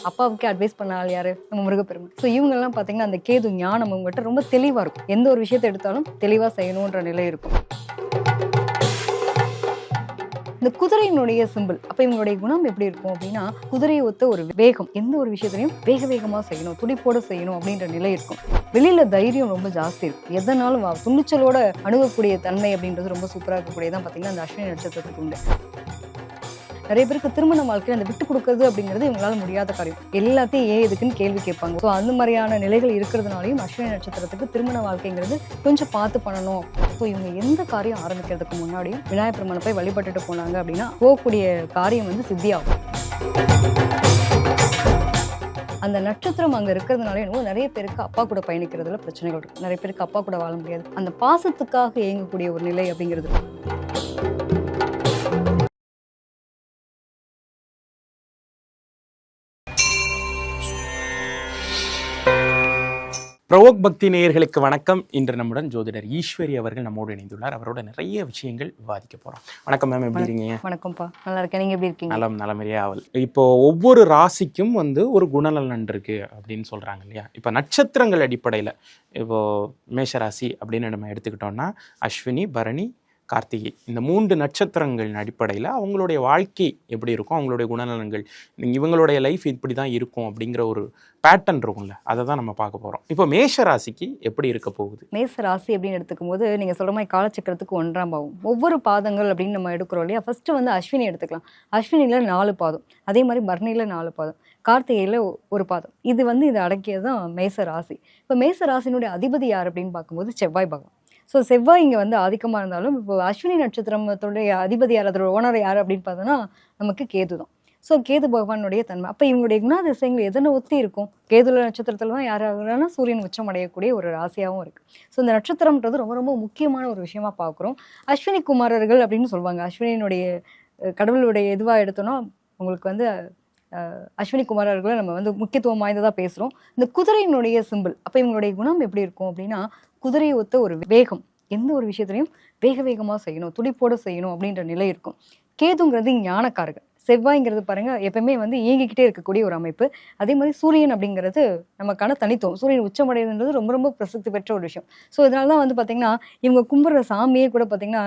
அப்பாவுக்கே advice பண்ண ஆள் யாரு? நம்ம முருகப்பெருமான். ஸோ இவங்கெல்லாம் பார்த்தீங்கன்னா அந்த கேது ஞானம் உங்ககிட்ட ரொம்ப தெளிவாக இருக்கும். எந்த ஒரு விஷயத்தை எடுத்தாலும் தெளிவாக செய்யணுன்ற நிலை இருக்கும். இந்த குதிரையினுடைய சிம்பிள் அப்ப இவங்களுடைய குணம் எப்படி இருக்கும் அப்படின்னா, குதிரையை ஒத்த ஒரு வேகம், எந்த ஒரு விஷயத்திலையும் வேக வேகமா செய்யணும், துடிப்போட செய்யணும் அப்படின்ற நிலை இருக்கும். வெளியில தைரியம் ரொம்ப ஜாஸ்தி இருக்கும். எதனாலும் துணிச்சலோட அணுகக்கூடிய தன்மை அப்படின்றது ரொம்ப சூப்பரா இருக்கக்கூடியதான் பார்த்தீங்கன்னா அந்த அஸ்வினி நட்சத்திரத்துக்கு உண்டு. நிறைய பேருக்கு திருமண வாழ்க்கையில் அந்த விட்டு கொடுக்கறது அப்படிங்கிறது இவங்களால முடியாத காரியம். எல்லாத்தையும் ஏன் எதுக்குன்னு கேள்வி கேட்பாங்க. ஸோ அந்த மாதிரியான நிலைகள் இருக்கிறதுனாலையும் அஸ்வினி நட்சத்திரத்துக்கு திருமண வாழ்க்கைங்கிறது கொஞ்சம் பார்த்து பண்ணணும். ஸோ இவங்க எந்த காரியம் ஆரம்பிக்கிறதுக்கு முன்னாடியும் விநாயகர் பெருமானை போய் வழிபட்டுட்டு போனாங்க அப்படின்னா போகக்கூடிய காரியம் வந்து சித்தியாகும். அந்த நட்சத்திரம் அங்கே இருக்கிறதுனால என்னவோ நிறைய பேருக்கு அப்பா கூட பயணிக்கிறதுல பிரச்சனைகள் இருக்கு. நிறைய பேருக்கு அப்பா கூட வாழ முடியாது. அந்த பாசத்துக்காக இயங்கக்கூடிய ஒரு நிலை அப்படிங்கிறது. பிரவோக் பக்தி நேயர்களுக்கு வணக்கம். இன்று நம்முடன் ஜோதிடர் ஈஸ்வரி அவர்கள் நம்மோடு இணைந்துள்ளார். அவரோட நிறைய விஷயங்கள் விவாதிக்க போறோம். வணக்கம் மேம், எப்படி இருக்கீங்க? வணக்கம்ப்பா, நல்லா இருக்கேன். நீங்க எப்படி இருக்கீங்க? நலமறியா அவள். இப்போ ஒவ்வொரு ராசிக்கும் ஒரு குணநலன் இருக்கு அப்படின்னு சொல்றாங்க இல்லையா? இப்போ நட்சத்திரங்கள் அடிப்படையில் இப்போ மேஷராசி அப்படின்னு நம்ம எடுத்துக்கிட்டோம்னா அஸ்வினி, பரணி, கார்த்திகை, இந்த 3 நட்சத்திரங்களின் அடிப்படையில் அவங்களுடைய வாழ்க்கை எப்படி இருக்கும், அவங்களுடைய குணநலன்கள், இவங்களுடைய லைஃப் இப்படி தான் இருக்கும் அப்படிங்கிற ஒரு பேட்டர்ன் இருக்கும்ல, அதை தான் நம்ம பார்க்க போகிறோம். இப்போ மேஷ ராசிக்கு எப்படி இருக்க போகுது? மேஷ ராசி அப்படின்னு எடுத்துக்கும் போது நீங்கள் சொல்கிற மாதிரி காலச்சக்கரத்துக்கு 1ஆம் பாவம், ஒவ்வொரு பாதங்கள் அப்படின்னு நம்ம எடுக்கிறோம் இல்லையா? ஃபர்ஸ்ட் வந்து அஸ்வினி எடுத்துக்கலாம். அஸ்வினியில் 4 பாதம், அதே மாதிரி பரணியில் 4 பாதம், கார்த்திகையில் 1 பாதம். இது வந்து இதை அடக்கியது தான் மேஷ ராசி. இப்போ மேஷ ராசினுடைய அதிபதி யார் அப்படின்னு பார்க்கும்போது செவ்வாய் பகவான். ஸோ செவ்வாய் இங்கே வந்து ஆதிக்கமாக இருந்தாலும் இப்போ அஸ்வினி நட்சத்திரத்துடைய அதிபதி யார், அதோட ஓனர் யார் அப்படின்னு பார்த்தோன்னா நமக்கு கேது தான். ஸோ கேது பகவானுடைய தன்மை. அப்போ இவங்களுடைய குணாதிசயங்கள் எதனை ஒத்தி இருக்கும்? கேதுல நட்சத்திரத்தில் தான் யாராகனா சூரியன் உச்சம் அடையக்கூடிய ஒரு ராசியாகவும் இருக்குது. ஸோ இந்த நட்சத்திரம்ன்றது ரொம்ப ரொம்ப முக்கியமான ஒரு விஷயமா பார்க்குறோம். அஸ்வினி குமாரர்கள் அப்படின்னு சொல்லுவாங்க. அஸ்வினியினுடைய கடவுளுடைய எதுவாக எடுத்தோன்னா உங்களுக்கு வந்து அஸ்வினி குமாரர்களை நம்ம வந்து முக்கியத்துவம் வாய்ந்ததாக பேசுகிறோம். இந்த குதிரையினுடைய சிம்பிள் அப்போ இவங்களுடைய குணம் எப்படி இருக்கும் அப்படின்னா, குதிரையை ஒத்த ஒரு வேகம், எந்த ஒரு விஷயத்திலையும் வேக வேகமாக செய்யணும், துடிப்போடு செய்யணும் அப்படின்ற நிலை இருக்கும். கேதுங்கிறது ஞானக்காரர்கள். செவ்வாய்ங்கிறது பாருங்க எப்பவுமே வந்து இயங்கிக்கிட்டே இருக்கக்கூடிய ஒரு அமைப்பு. அதே மாதிரி சூரியன் அப்படிங்கிறது நமக்கான தனித்துவம். சூரியன் உச்சமடைதுன்றது ரொம்ப ரொம்ப பிரசித்தி பெற்ற ஒரு விஷயம். ஸோ இதனால தான் வந்து பார்த்தீங்கன்னா இவங்க கும்பிட்ற சாமியே கூட பார்த்தீங்கன்னா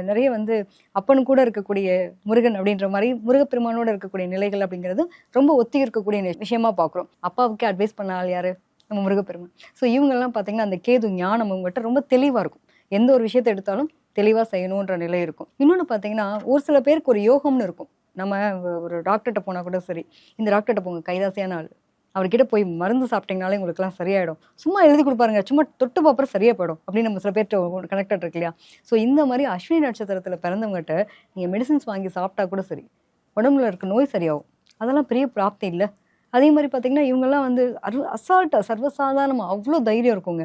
நிறைய வந்து அப்பனு கூட இருக்கக்கூடிய முருகன் அப்படின்ற மாதிரி முருகப்பெருமானோட இருக்கக்கூடிய நிலைகள் அப்படிங்கிறது ரொம்ப ஒத்தி இருக்கக்கூடிய விஷயமா பார்க்குறோம். அப்பாவுக்கே அட்வைஸ் பண்ண ஆள் யாரு? நம்ம முருகப்பெருமான். ஸோ இவங்கெல்லாம் பார்த்தீங்கன்னா அந்த கேது ஞானம் உங்கள்கிட்ட ரொம்ப தெளிவாக இருக்கும். எந்த ஒரு விஷயத்தை எடுத்தாலும் தெளிவாக செய்யணுன்ற நிலை இருக்கும். இன்னொன்று பார்த்தீங்கன்னா ஒரு சில பேருக்கு ஒரு யோகம்னு இருக்கும். நம்ம ஒரு டாக்டர்கிட்ட போனால் கூட சரி, இந்த டாக்டர்கிட்ட போங்க, கைதாசியான ஆள், அவர்கிட்ட போய் மருந்து சாப்பிட்டீங்கனாலே உங்களுக்குலாம் சரியாயிடும், சும்மா எழுதி கொடுப்பாருங்க, சும்மா தொட்டு பார்ப்பறம் சரியா போயிடும் அப்படின்னு நம்ம சில பேர்கிட்ட கனெக்டட் இருக்கு இல்லையா? ஸோ இந்த மாதிரி அஸ்வினி நட்சத்திரத்தில் பிறந்தவங்ககிட்ட நீங்கள் மெடிசின்ஸ் வாங்கி சாப்பிட்டா கூட சரி, உடம்புல இருக்க நோய் சரியாகும். அதெல்லாம் பெரிய பிராப்தி இல்லை. அதே மாதிரி பார்த்தீங்கன்னா இவங்கெல்லாம் வந்து அசால்ட்டாக சர்வசாதாரணமாக அவ்வளோ தைரியம் இருக்குங்க.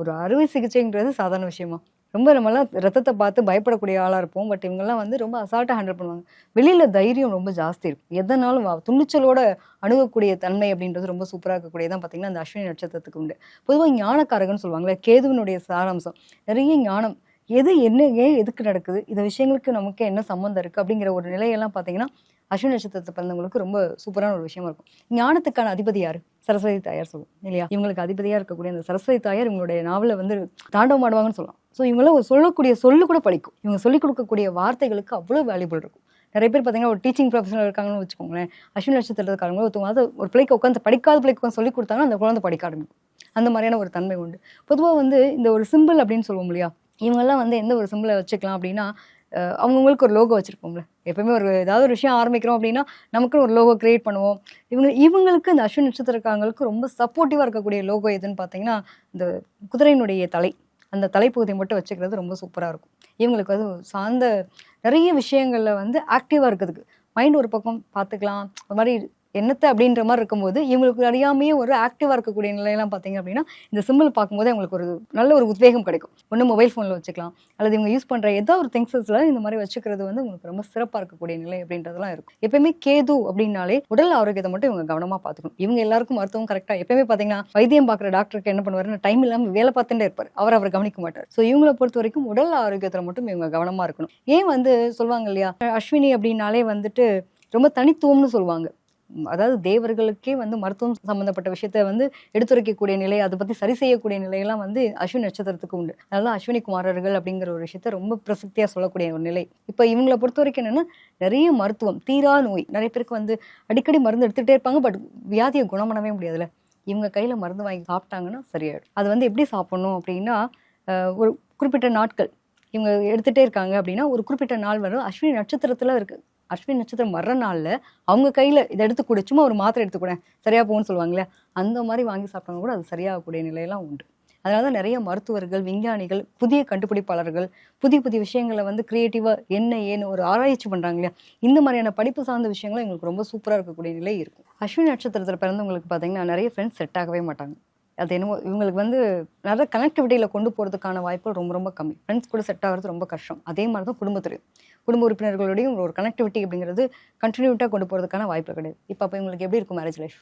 ஒரு அறுவை சிகிச்சைங்கிறது சாதாரண விஷயமா? ரொம்ப நம்மலாம் ரத்தத்தை பார்த்து பயப்படக்கூடிய ஆளாக இருப்போம். பட் இவங்கெல்லாம் வந்து ரொம்ப அசால்ட்டாக ஹேண்டில் பண்ணுவாங்க. வெளியில் தைரியம் ரொம்ப ஜாஸ்தி இருக்கும். எதனாலும் துணிச்சலோட அணுகக்கூடிய தன்மை அப்படின்றது ரொம்ப சூப்பராக இருக்கக்கூடியதான் பார்த்தீங்கன்னா அந்த அஸ்வினி நட்சத்திரத்துக்கு உண்டு. பொதுவாக ஞானக்காரகன்னு சொல்லுவாங்களே, கேதுவினுடைய சாராம்சம் நிறைய ஞானம். எது என்ன, ஏன், எதுக்கு நடக்குது, இந்த விஷயங்களுக்கு நமக்கு என்ன சம்மந்தம் இருக்குது அப்படிங்கிற ஒரு நிலையெல்லாம் பார்த்தீங்கன்னா அஸ்வினி நட்சத்திரத்தை பிறந்தவங்களுக்கு ரொம்ப சூப்பரான ஒரு விஷயமா இருக்கும். ஞானத்துக்கான அதிபதி யாரு? சரஸ்வதி தாயார் சொல்லுவோம் இல்லையா? இவங்களுக்கு அதிபதியாக இருக்கக்கூடிய அந்த சரஸ்வதி தாயார் இவங்களுடைய நாவலை வந்து தாண்டவம் ஆடுவாங்கன்னு சொல்லலாம். ஸோ இவங்களாம் சொல்லக்கூடிய சொல்லு கூட படிக்கும். இவங்க சொல்லிக் கொடுக்கக்கூடிய வார்த்தைகளுக்கு அவ்வளோ வேல்யூபிள் இருக்கும். நிறைய பேர் பார்த்தீங்கன்னா ஒரு டீச்சிங் ப்ரொஃபஷனல் இருக்காங்கன்னு வச்சுக்கோங்களேன். அஸ்வினி நட்சத்திரத்துக்காரங்க ஒருத்தவங்க ஒரு பிள்ளைக்கு உட்காந்து படிக்காத பிள்ளைக்கு உட்காந்து சொல்லி கொடுத்தாங்கன்னா அந்த குழந்தை படிக்க ஆரம்பிக்கும். அந்த மாதிரியான ஒரு தன்மை உண்டு. பொதுவாக வந்து இந்த ஒரு சிம்பிள் அப்படின்னு சொல்லுவோம் இல்லையா? இவங்கெல்லாம் வந்து எந்த ஒரு சிம்பிளை வச்சுக்கலாம் அப்படின்னா, அவங்கவுங்களுக்கு ஒரு லோகோ வச்சுருப்போம்ல. எப்பவுமே ஒரு ஏதாவது ஒரு விஷயம் ஆரம்பிக்கிறோம் அப்படின்னா நமக்குன்னு ஒரு லோகோ கிரியேட் பண்ணுவோம். இவங்களுக்கு இந்த அஸ்வினி நட்சத்திரக்காரங்களுக்கு ரொம்ப சப்போர்ட்டிவாக இருக்கக்கூடிய லோகோ எதுன்னு பார்த்தீங்கன்னா இந்த குதிரையினுடைய தலை, அந்த தலைப்பகுதியை மட்டும் வச்சுக்கிறது ரொம்ப சூப்பராக இருக்கும். இவங்களுக்கு வந்து சார்ந்த நிறைய விஷயங்களில் வந்து ஆக்டிவாக இருக்கிறதுக்கு மைண்ட் ஒரு பக்கம் பார்த்துக்கலாம், ஒரு மாதிரி என்னத்தை அப்படின்ற மாதிரி இருக்கும்போது இவங்களுக்கு அறியாமையே ஒரு ஆக்டிவாக இருக்கக்கூடிய நிலையெல்லாம் பார்த்தீங்க அப்படின்னா இந்த சிம்பிள் பார்க்கும்போது அவங்களுக்கு ஒரு நல்ல ஒரு உத்வேகம் கிடைக்கும். ஒன்று மொபைல் ஃபோனில் வச்சுக்கலாம், அல்லது இவங்க யூஸ் பண்ணுற ஏதோ ஒரு திங்ஸஸில் இந்த மாதிரி வச்சுக்கிறது வந்து உங்களுக்கு ரொம்ப சிறப்பாக இருக்கக்கூடிய நிலை அப்படின்றதெல்லாம் இருக்கும். எப்பயுமே கேது அப்படின்னாலே உடல் ஆரோக்கியத்தை மட்டும் இவங்க கவனமாக பார்த்துக்கணும். இவங்க எல்லாருக்கும் மருத்துவம் கரெக்டாக எப்பயுமே பார்த்தீங்கன்னா வைத்தியம் பார்க்குற டாக்டருக்கு என்ன பண்ணுவாருன்னு டைம் இல்லாமல் வேலை பார்த்துட்டே இருப்பார். அவர் கவனிக்க மாட்டார். ஸோ இவங்களை பொறுத்த வரைக்கும் உடல் ஆரோக்கியத்தில் மட்டும் இவங்க கவனமாக இருக்கணும். ஏன் வந்து சொல்லுவாங்க இல்லையா, அஸ்வினி அப்படின்னாலே வந்துட்டு ரொம்ப தனித்துவம்னு சொல்லுவாங்க. அதாவது தேவர்களுக்கே வந்து மருத்துவம் சம்பந்தப்பட்ட விஷயத்த வந்து எடுத்துரைக்கக்கூடிய நிலை, அதை பத்தி சரி செய்யக்கூடிய நிலையெல்லாம் வந்து அஸ்வினி நட்சத்திரத்துக்கு உண்டு. அதனால அஸ்வினி குமாரர்கள் அப்படிங்கிற ஒரு விஷயத்த ரொம்ப பிரசித்தியா சொல்லக்கூடிய ஒரு நிலை. இப்ப இவங்களை பொறுத்த வரைக்கும் என்னன்னா நிறைய மருத்துவம், தீரா நோய், நிறைய பேருக்கு வந்து அடிக்கடி மருந்து எடுத்துகிட்டே இருப்பாங்க, பட் வியாதியை குணம் பண்ணவே முடியாதுல்ல. இவங்க கையில் மருந்து வாங்கி சாப்பிட்டாங்கன்னா சரியாயிடும். அது வந்து எப்படி சாப்பிடணும் அப்படின்னா, ஒரு குறிப்பிட்ட நாட்கள் இவங்க எடுத்துகிட்டே இருக்காங்க அப்படின்னா, ஒரு குறிப்பிட்ட நாள் வரும். அஸ்வினி நட்சத்திரத்தில் இருக்கு. அஸ்வினி நட்சத்திரம் வர்ற நாளில் அவங்க கையில் இதை எடுத்துக்கூட, சும்மா ஒரு மாத்திரை எடுத்துக்கூட சரியாக போகும்னு சொல்லுவாங்களே, அந்த மாதிரி வாங்கி சாப்பிட்டாங்க கூட அது சரியாகக்கூடிய நிலையெல்லாம் உண்டு. அதனால தான் நிறைய மருத்துவர்கள், விஞ்ஞானிகள், புதிய கண்டுபிடிப்பாளர்கள் புதிய புதிய விஷயங்களை வந்து கிரியேட்டிவாக என்ன ஏன்னு ஒரு ஆராய்ச்சி பண்ணுறாங்க இல்லையா, இந்த மாதிரியான படிப்பு சார்ந்த விஷயங்களும் எங்களுக்கு ரொம்ப சூப்பராக இருக்கக்கூடிய நிலை இருக்கும். அஸ்வினி நட்சத்திரத்தில் பிறந்தவங்களுக்கு பார்த்தீங்கன்னா நிறைய ஃப்ரெண்ட்ஸ் செட் ஆகவே மாட்டாங்க. அது என்னமோ இவங்களுக்கு வந்து நிறைய கனெக்டிவிட்டியில் கொண்டு போகிறதுக்கான வாய்ப்பு ரொம்ப ரொம்ப கம்மி. ஃப்ரெண்ட்ஸ் கூட செட் ஆகிறது ரொம்ப கஷ்டம். அதே மாதிரி தான் குடும்பத்துலையும், குடும்ப உறுப்பினர்களோடையும் ஒரு கனெக்டிவிட்டி அப்படிங்கிறது கண்டினியூட்டாக கொண்டு போகிறதுக்கான வாய்ப்பு கிடையாது. இப்போ இவங்களுக்கு எப்படி இருக்கும் மேரேஜ் லைஃப்?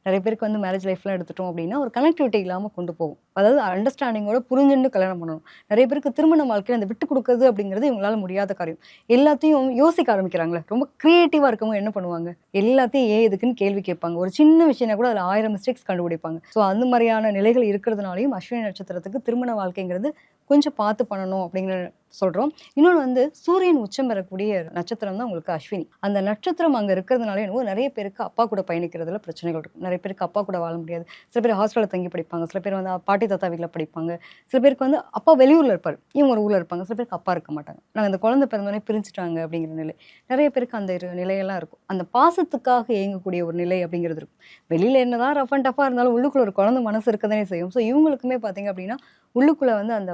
நிறைய பேருக்கு வந்து மேரேஜ் லைஃப்லாம் எடுத்துட்டோம் அப்படின்னா ஒரு கனெக்டிவிட்டி இல்லாமல் கொண்டு போகும். அதாவது அண்டர்ஸ்டாண்டிங்கோட புரிஞ்சுன்னு கல்யாணம் பண்ணணும். நிறைய பேருக்கு திருமண வாழ்க்கையில் அந்த விட்டு கொடுக்குறது அப்படிங்கிறது இவங்களால முடியாத காரியம். எல்லாத்தையும் யோசிக்க ஆரம்பிக்கிறாங்களே, ரொம்ப கிரியேட்டிவாக இருக்கவங்க என்ன பண்ணுவாங்க, எல்லாத்தையும் ஏன் எதுக்குன்னு கேள்வி கேட்பாங்க. ஒரு சின்ன விஷயம் கூட அதில் 1000 மிஸ்டேக்ஸ் கண்டுபிடிப்பாங்க. ஸோ அந்த மாதிரியான நிலைகள் இருக்கிறதுனாலையும் அஸ்வினி நட்சத்திரத்துக்கு திருமண வாழ்க்கைங்கிறது கொஞ்சம் பார்த்து பண்ணணும் அப்படிங்கிற சொல்கிறோம். இன்னொன்று வந்து சூரியன் உச்சம் பெறக்கூடிய நட்சத்திரம் தான் உங்களுக்கு அஸ்வினி. அந்த நட்சத்திரம் அங்கே இருக்கிறதுனால என்னவோ நிறைய பேருக்கு அப்பா கூட பயணிக்கிறதுல பிரச்சனைகள் இருக்கும். நிறைய பேருக்கு அப்பா கூட வாழ முடியாது. சில பேர் ஹாஸ்டலில் தங்கி படிப்பாங்க, சில பேர் வந்து பாட்டி தாத்தா வீட்டில் படிப்பாங்க, சில பேருக்கு வந்து அப்பா வெளியூரில் இருப்பார், இவங்க ஒரு ஊரில் இருப்பாங்க, சில பேருக்கு அப்பா இருக்க மாட்டாங்க. நாங்கள் இந்த குழந்தை பிறந்தோடனே பிரிஞ்சுட்டாங்க அப்படிங்கிற நிலை நிறைய பேருக்கு அந்த நிலையெல்லாம் இருக்கும். அந்த பாசத்துக்காக இயங்கக்கூடிய ஒரு நிலை அப்படிங்கிறது இருக்கும். வெளியில் என்னதான் ரஃப் அண்ட் டஃபாக இருந்தாலும் உள்ளுக்குள்ள ஒரு குழந்தை மனசு இருக்கதானே செய்யும். ஸோ இவங்களுக்குமே பார்த்தீங்க அப்படின்னா உள்ளுக்குள்ளே வந்து அந்த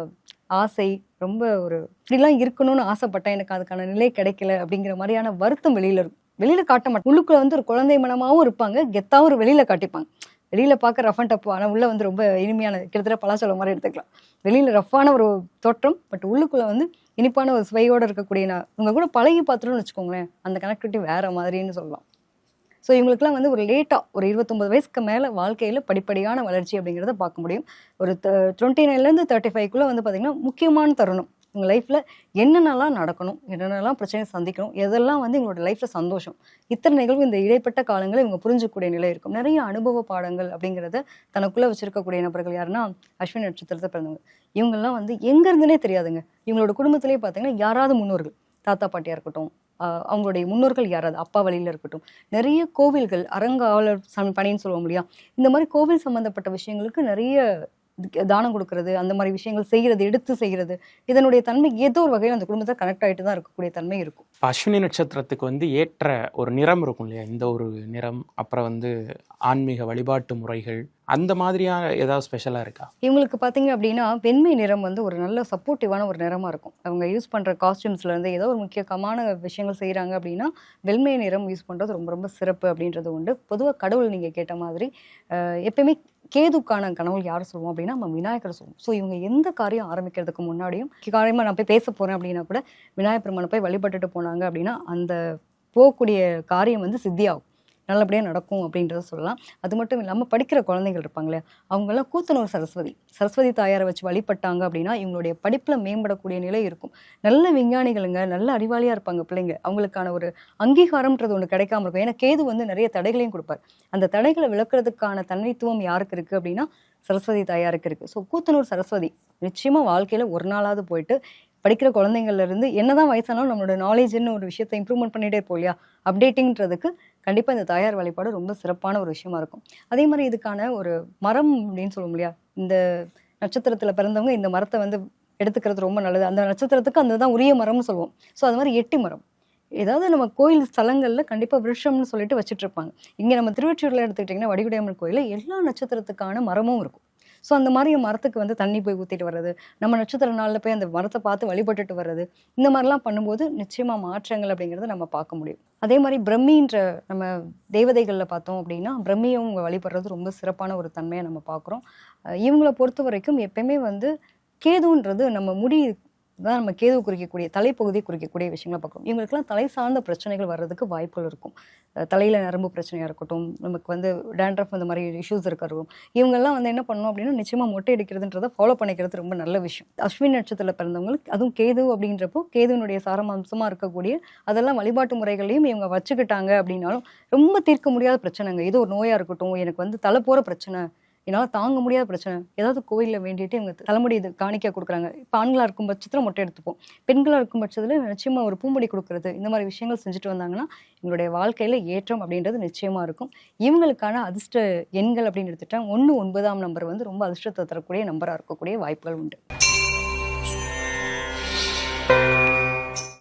ஆசை, ரொம்ப ஒரு இப்படிலாம் இருக்கணும்னு ஆசைப்பட்டேன், எனக்கு அதுக்கான நிலை கிடைக்கல அப்படிங்கிற மாதிரியான வருத்தம் வெளியில இருக்கும். வெளியில காட்ட மாட்டேன். உள்ளுக்குள்ள வந்து ஒரு குழந்தை மனமாகவும் இருப்பாங்க, கெத்தாவும் ஒரு வெளியில காட்டிப்பாங்க. வெளியில பார்க்க ரஃப் அண்ட் டஃப், ஆனால் உள்ள வந்து ரொம்ப இனிமையான, கிட்டத்தட்ட பலாச்சலம் மாதிரி எடுத்துக்கலாம். வெளியில ரஃப்பான ஒரு தோற்றம், பட் உள்ளுக்குள்ள வந்து இனிப்பான ஒரு சுவையோட இருக்கக்கூடிய, உங்க கூட பழகி பார்த்துட்டோம்னு வச்சுக்கோங்களேன், அந்த கனெக்டிவிட்டி வேற மாதிரின்னு சொல்லலாம். ஸோ இவங்களுக்குலாம் வந்து ஒரு லேட்டாக ஒரு 29 வயசுக்கு மேலே வாழ்க்கையில் படிப்படியான வளர்ச்சி அப்படிங்கிறத பார்க்க முடியும். ஒரு 29லேருந்து 35க்குள்ளே வந்து பார்த்திங்கன்னா முக்கியமான தருணம். உங்கள் லைஃப்பில் என்னென்னலாம் நடக்கணும், என்னென்னலாம் பிரச்சனையை சந்திக்கணும், எதெல்லாம் வந்து இவங்களோட லைஃப்பில் சந்தோஷம், இத்தனை நிகழ்வு இந்த இடைப்பட்ட காலங்களில் இவங்க புரிஞ்சக்கூடிய நிலை இருக்கும். நிறைய அனுபவ பாடங்கள் அப்படிங்கிறத தனக்குள்ளே வச்சுருக்கக்கூடிய நபர்கள் யாருன்னா அஸ்வினி நட்சத்திரத்தை பிறந்தவங்க. இவங்கெல்லாம் வந்து எங்கேருந்துனே தெரியாதுங்க. இவங்களோட குடும்பத்திலே பார்த்திங்கன்னா யாராவது முன்னோர்கள், தாத்தா பாட்டியாக இருக்கட்டும், அவங்களுடைய முன்னோர்கள் யாராவது அப்பா வழியில் இருக்கட்டும், நிறைய கோவில்கள், அரங்காவலர் பணின்னு சொல்லுவோம் இல்லையா, இந்த மாதிரி கோவில் சம்மந்தப்பட்ட விஷயங்களுக்கு நிறைய தானம் கொடுக்கறது, அந்த மாதிரி விஷயங்கள் செய்கிறது, எடுத்து செய்கிறது, இதனுடைய தன்மை ஏதோ ஒரு வகையில் அந்த குடும்பத்தை கனெக்ட் ஆகிட்டு தான் இருக்கக்கூடிய தன்மை இருக்கும். அஸ்வினி நட்சத்திரத்துக்கு வந்து ஏற்ற ஒரு நிறம் இருக்கும் இல்லையா, இந்த ஒரு நிறம், அப்புறம் வந்து ஆன்மீக வழிபாட்டு முறைகள், அந்த மாதிரியான ஏதாவது ஸ்பெஷலாக இருக்கா? இவங்களுக்கு பார்த்தீங்க அப்படின்னா வெண்மை நிறம் வந்து ஒரு நல்ல சப்போர்ட்டிவான ஒரு நிறமாக இருக்கும். அவங்க யூஸ் பண்ணுற காஸ்டியூம்ஸ்லேருந்து ஏதோ ஒரு முக்கியமான விஷயங்கள் செய்கிறாங்க அப்படின்னா வெண்மை நிறம் யூஸ் பண்ணுறது ரொம்ப ரொம்ப சிறப்பு அப்படின்றது உண்டு. பொதுவாக கடவுள் நீங்கள் கேட்ட மாதிரி எப்பயுமே கேதுக்கான கனவுள் யார் சொல்லுவோம் அப்படின்னா நம்ம விநாயகர் சொல்லுவோம். ஸோ இவங்க எந்த காரியம் ஆரம்பிக்கிறதுக்கு முன்னாடியும், காரியமாக நான் போய் பேச போகிறேன் அப்படின்னா கூட விநாயகர் பெருமானை போய் வழிபட்டுட்டு போனாங்க அப்படின்னா அந்த போகக்கூடிய காரியம் வந்து சித்தியாகும், நல்லபடியாக நடக்கும் அப்படின்றத சொல்லலாம். அது மட்டும் இல்லாமல் படிக்கிற குழந்தைகள் இருப்பாங்களே, அவங்களாம் கூத்தனூர் சரஸ்வதி தாயாரை வச்சு வழிபட்டாங்க அப்படின்னா இவங்களுடைய படிப்பில் மேம்படக்கூடிய நிலை இருக்கும். நல்ல விஞ்ஞானிகளுங்க, நல்ல அறிவாளியாக இருப்பாங்க பிள்ளைங்க. அவங்களுக்கான ஒரு அங்கீகாரம்ன்றது ஒன்று கிடைக்காம இருக்கும். ஏன்னா கேது வந்து நிறைய தடைகளையும் கொடுப்பார். அந்த தடைகளை விளக்குறதுக்கான தன்மைத்துவம் யாருக்கு இருக்குது அப்படின்னா சரஸ்வதி தாயாருக்கு இருக்குது. ஸோ கூத்தனூர் சரஸ்வதி நிச்சயமாக வாழ்க்கையில் ஒரு நாளாவது போயிட்டு படிக்கிற குழந்தைங்கள்லேருந்து என்னதான் வயசானாலும் நம்மளோட நாலேஜ்னு ஒரு விஷயத்தை இம்ப்ரூவ்மெண்ட் பண்ணிகிட்டே இருப்போம் இல்லையா, அப்டேட்டிங்கிறதுக்கு கண்டிப்பாக இந்த தாயார் வழிபாடு ரொம்ப சிறப்பான ஒரு விஷயமா இருக்கும். அதே மாதிரி இதுக்கான ஒரு மரம் அப்படின்னு சொல்லுவோம் இல்லையா, இந்த நட்சத்திரத்தில் பிறந்தவங்க இந்த மரத்தை வந்து எடுத்துக்கிறது ரொம்ப நல்லது. அந்த நட்சத்திரத்துக்கு அந்த தான் உரிய மரம்னு சொல்லுவோம். ஸோ அது மாதிரி எட்டி மரம் ஏதாவது நம்ம கோயில் ஸ்தலங்களில் கண்டிப்பாக விருஷம்னு சொல்லிட்டு வச்சுட்டு இருப்பாங்க. இங்கே நம்ம திருவொற்றியூரில் எடுத்துக்கிட்டிங்கன்னா வடிகுடையம்மன் கோயிலில் எல்லா நட்சத்திரத்துக்கான மரமும் இருக்கும். ஸோ அந்த மாதிரி மரத்துக்கு வந்து தண்ணி போய் ஊற்றிட்டு வர்றது, நம்ம நட்சத்திர நாளில் போய் அந்த மரத்தை பார்த்து வழிபட்டுட்டு வர்றது, இந்த மாதிரிலாம் பண்ணும்போது நிச்சயமாக மாற்றங்கள் அப்படிங்கிறத நம்ம பார்க்க முடியும். அதே மாதிரி பிரம்மின்ற நம்ம தேவதைகளில் பார்த்தோம் அப்படின்னா பிரம்மியும் வழிபடுறது ரொம்ப சிறப்பான ஒரு தன்மையை நம்ம பார்க்குறோம். இவங்களை பொறுத்த வரைக்கும் எப்பயுமே வந்து கேதுன்றது நம்ம முடி தான் நம்ம கேது குறிக்கக்கூடிய தலைப்பகுதியை குறிக்கக்கூடிய விஷயங்களை பார்க்குறோம். இவங்களுக்குலாம் தலை சார்ந்த பிரச்சனைகள் வர்றதுக்கு வாய்ப்புகள் இருக்கும். தலையில் நரம்பு பிரச்சனையாக இருக்கட்டும், நமக்கு வந்து டேண்ட்ரஃப் அந்த மாதிரி இஷ்யூஸ் இருக்கட்டும், இவங்கெல்லாம் வந்து என்ன பண்ணணும் அப்படின்னா நிச்சயமாக மொட்டை அடிக்கிறதுன்றதை ஃபாலோ பண்ணிக்கிறது ரொம்ப நல்ல விஷயம். அஸ்வினி நட்சத்திரத்தில் பிறந்தவங்களுக்கு அதுவும் கேது அப்படின்றப்போ கேதுனுடைய சாரமாம்சமாக இருக்கக்கூடிய அதெல்லாம் வழிபாட்டு முறைகளையும் இவங்க வச்சுக்கிட்டாங்க அப்படின்னாலும் ரொம்ப தீர்க்க முடியாத பிரச்சனைங்க. ஏதோ ஒரு நோயாக இருக்கட்டும், எனக்கு வந்து தலை போகிற பிரச்சனை, என்னால் தாங்க முடியாத பிரச்சனை, ஏதாவது கோயிலில் வேண்டிட்டு இவங்க தலைமுடி இது காணிக்க கொடுக்குறாங்க. இப்போ ஆண்களாக இருக்கும் பட்சத்தில் மொட்டை எடுத்துப்போம், பெண்களாக இருக்கும் பட்சத்தில் நிச்சயமாக ஒரு பூமுடி கொடுக்குறது, இந்த மாதிரி விஷயங்கள் செஞ்சுட்டு வந்தாங்கன்னா இவங்களுடைய வாழ்க்கையில் ஏற்றம் அப்படின்றது நிச்சயமாக இருக்கும். இவங்களுக்கான அதிர்ஷ்ட எண்கள் அப்படின்னு எடுத்துட்டா 1 9ஆம் நம்பர் வந்து ரொம்ப அதிர்ஷ்டத்தை தரக்கூடிய நம்பராக இருக்கக்கூடிய வாய்ப்புகள் உண்டு.